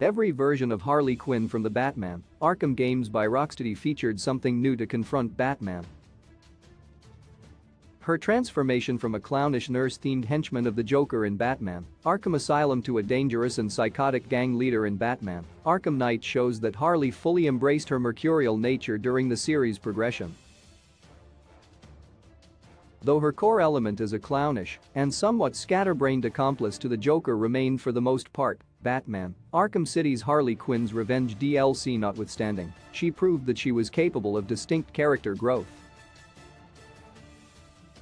Every version of Harley Quinn from the Batman Arkham games by Rocksteady featured something new to confront Batman. Her transformation from a clownish nurse-themed henchman of the Joker in Batman Arkham Asylum to a dangerous and psychotic gang leader in Batman Arkham Knight shows that Harley fully embraced her mercurial nature during the series' progression. Though her core element as a clownish and somewhat scatterbrained accomplice to the Joker remained for the most part, Batman Arkham City's Harley Quinn's Revenge DLC notwithstanding, she proved that she was capable of distinct character growth.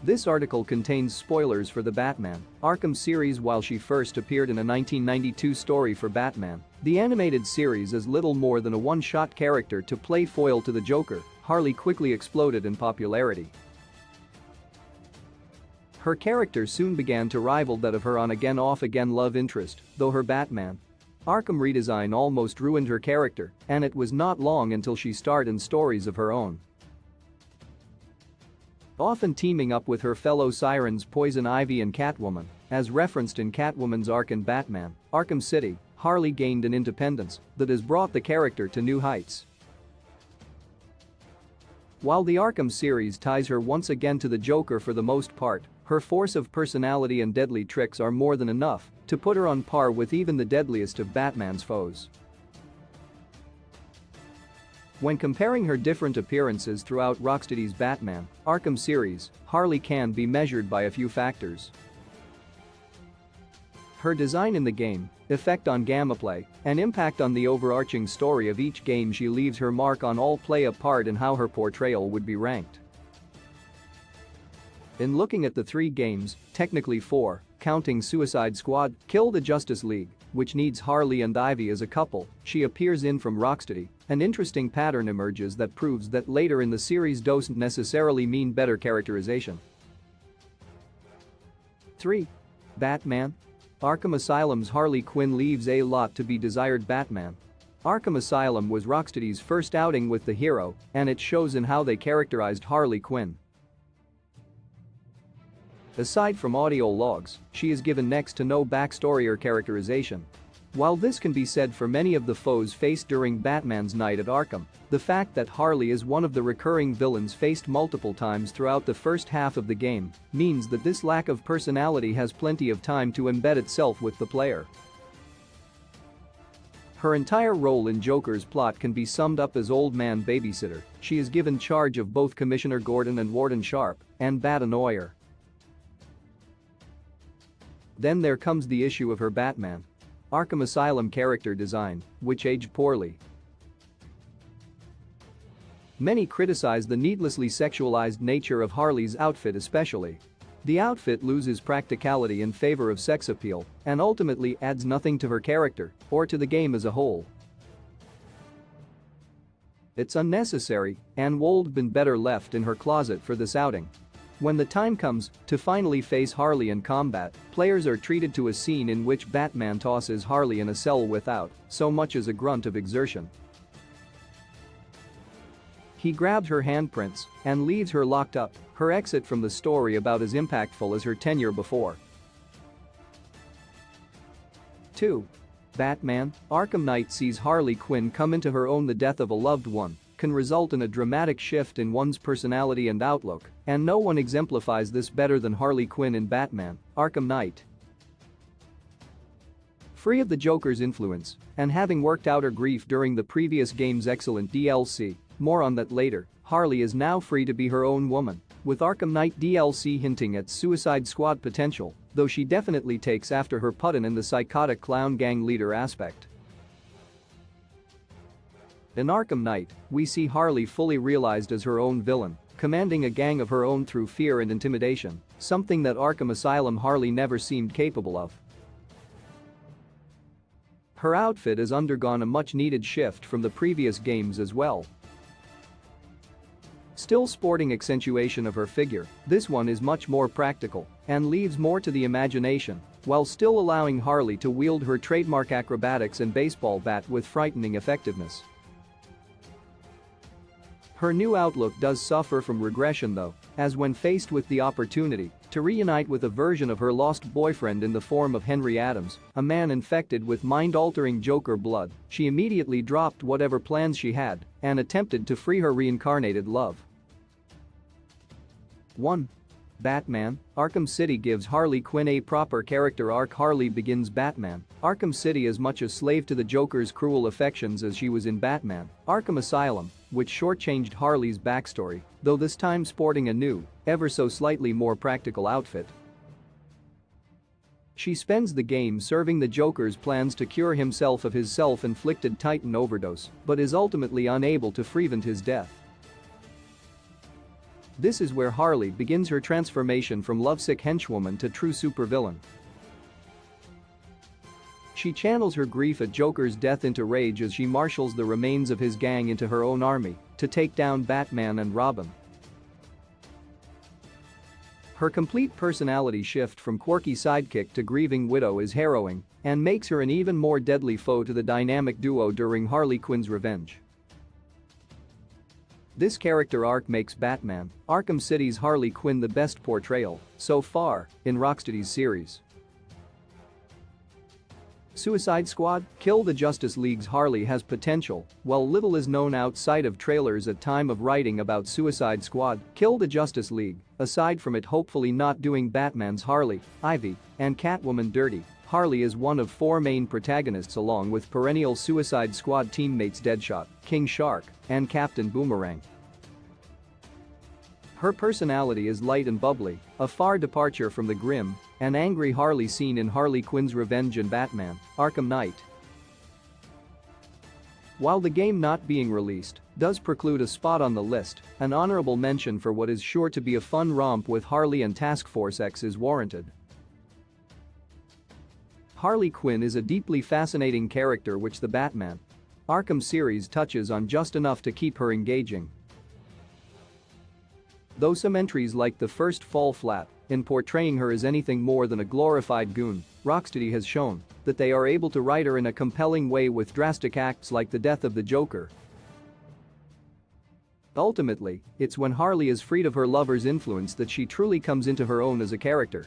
This article contains spoilers for the Batman Arkham series. While she first appeared in a 1992 story for Batman, the animated series as little more than a one-shot character to play foil to the Joker, Harley quickly exploded in popularity. Her character soon began to rival that of her on-again off-again love interest, though her Batman Arkham redesign almost ruined her character, and it was not long until she starred in stories of her own. Often teaming up with her fellow sirens Poison Ivy and Catwoman, as referenced in Catwoman's arc in Batman Arkham City, Harley gained an independence that has brought the character to new heights. While the Arkham series ties her once again to the Joker for the most part, her force of personality and deadly tricks are more than enough to put her on par with even the deadliest of Batman's foes. When comparing her different appearances throughout Rocksteady's Batman Arkham series, Harley can be measured by a few factors. Her design in the game, effect on gameplay, and impact on the overarching story of each game. She leaves her mark on all, play a part in how her portrayal would be ranked. In looking at the 3 games, technically 4, counting Suicide Squad, Kill the Justice League, which needs Harley and Ivy as a couple, she appears in from Rocksteady, an interesting pattern emerges that proves that later in the series doesn't necessarily mean better characterization. 3. Batman Arkham Asylum's Harley Quinn leaves a lot to be desired. Batman Arkham Asylum was Rocksteady's first outing with the hero, and it shows in how they characterized Harley Quinn. Aside from audio logs, she is given next to no backstory or characterization. While this can be said for many of the foes faced during Batman's night at Arkham, the fact that Harley is one of the recurring villains faced multiple times throughout the first half of the game means that this lack of personality has plenty of time to embed itself with the player. Her entire role in Joker's plot can be summed up as old man babysitter. She is given charge of both Commissioner Gordon and Warden Sharp and Bat Annoyer. Then there comes the issue of her Batman Arkham Asylum character design, which aged poorly. Many criticize the needlessly sexualized nature of Harley's outfit especially. The outfit loses practicality in favor of sex appeal and ultimately adds nothing to her character or to the game as a whole. It's unnecessary and would been better left in her closet for this outing. When the time comes to finally face Harley in combat, players are treated to a scene in which Batman tosses Harley in a cell without so much as a grunt of exertion. He grabs her handprints and leaves her locked up, her exit from the story about as impactful as her tenure before. 2. Batman Arkham Knight sees Harley Quinn come into her own. The death of a loved one can result in a dramatic shift in one's personality and outlook, and no one exemplifies this better than Harley Quinn in Batman Arkham Knight. Free of the Joker's influence and having worked out her grief during the previous game's excellent DLC, more on that later, Harley is now free to be her own woman, with Arkham Knight DLC hinting at Suicide Squad potential, though she definitely takes after her Putin in the psychotic clown gang leader aspect. In Arkham Knight, we see Harley fully realized as her own villain, commanding a gang of her own through fear and intimidation, something that Arkham Asylum Harley never seemed capable of. Her outfit has undergone a much-needed shift from the previous games as well. Still sporting accentuation of her figure, this one is much more practical and leaves more to the imagination, while still allowing Harley to wield her trademark acrobatics and baseball bat with frightening effectiveness. Her new outlook does suffer from regression though, as when faced with the opportunity to reunite with a version of her lost boyfriend in the form of Henry Adams, a man infected with mind-altering Joker blood, she immediately dropped whatever plans she had and attempted to free her reincarnated love. 1. Batman, Arkham City gives Harley Quinn a proper character arc. Harley begins Batman Arkham City as much a slave to the Joker's cruel affections as she was in Batman Arkham Asylum, which shortchanged Harley's backstory, though this time sporting a new, ever so slightly more practical outfit. She spends the game serving the Joker's plans to cure himself of his self-inflicted Titan overdose, but is ultimately unable to prevent his death. This is where Harley begins her transformation from lovesick henchwoman to true supervillain. She channels her grief at Joker's death into rage as she marshals the remains of his gang into her own army to take down Batman and Robin. Her complete personality shift from quirky sidekick to grieving widow is harrowing and makes her an even more deadly foe to the dynamic duo during Harley Quinn's revenge. This character arc makes Batman Arkham City's Harley Quinn the best portrayal so far in Rocksteady's series. Suicide Squad, Kill the Justice League's Harley has potential. While little is known outside of trailers at time of writing about Suicide Squad, Kill the Justice League, aside from it hopefully not doing Batman's Harley, Ivy, and Catwoman dirty, Harley is one of 4 main protagonists along with perennial Suicide Squad teammates Deadshot, King Shark, and Captain Boomerang. Her personality is light and bubbly, a far departure from the grim and angry Harley seen in Harley Quinn's Revenge and Batman Arkham Knight. While the game not being released does preclude a spot on the list, an honorable mention for what is sure to be a fun romp with Harley and Task Force X is warranted. Harley Quinn is a deeply fascinating character which the Batman Arkham series touches on just enough to keep her engaging. Though some entries like the first fall flat in portraying her as anything more than a glorified goon, Rocksteady has shown that they are able to write her in a compelling way with drastic acts like the death of the Joker. Ultimately, it's when Harley is freed of her lover's influence that she truly comes into her own as a character.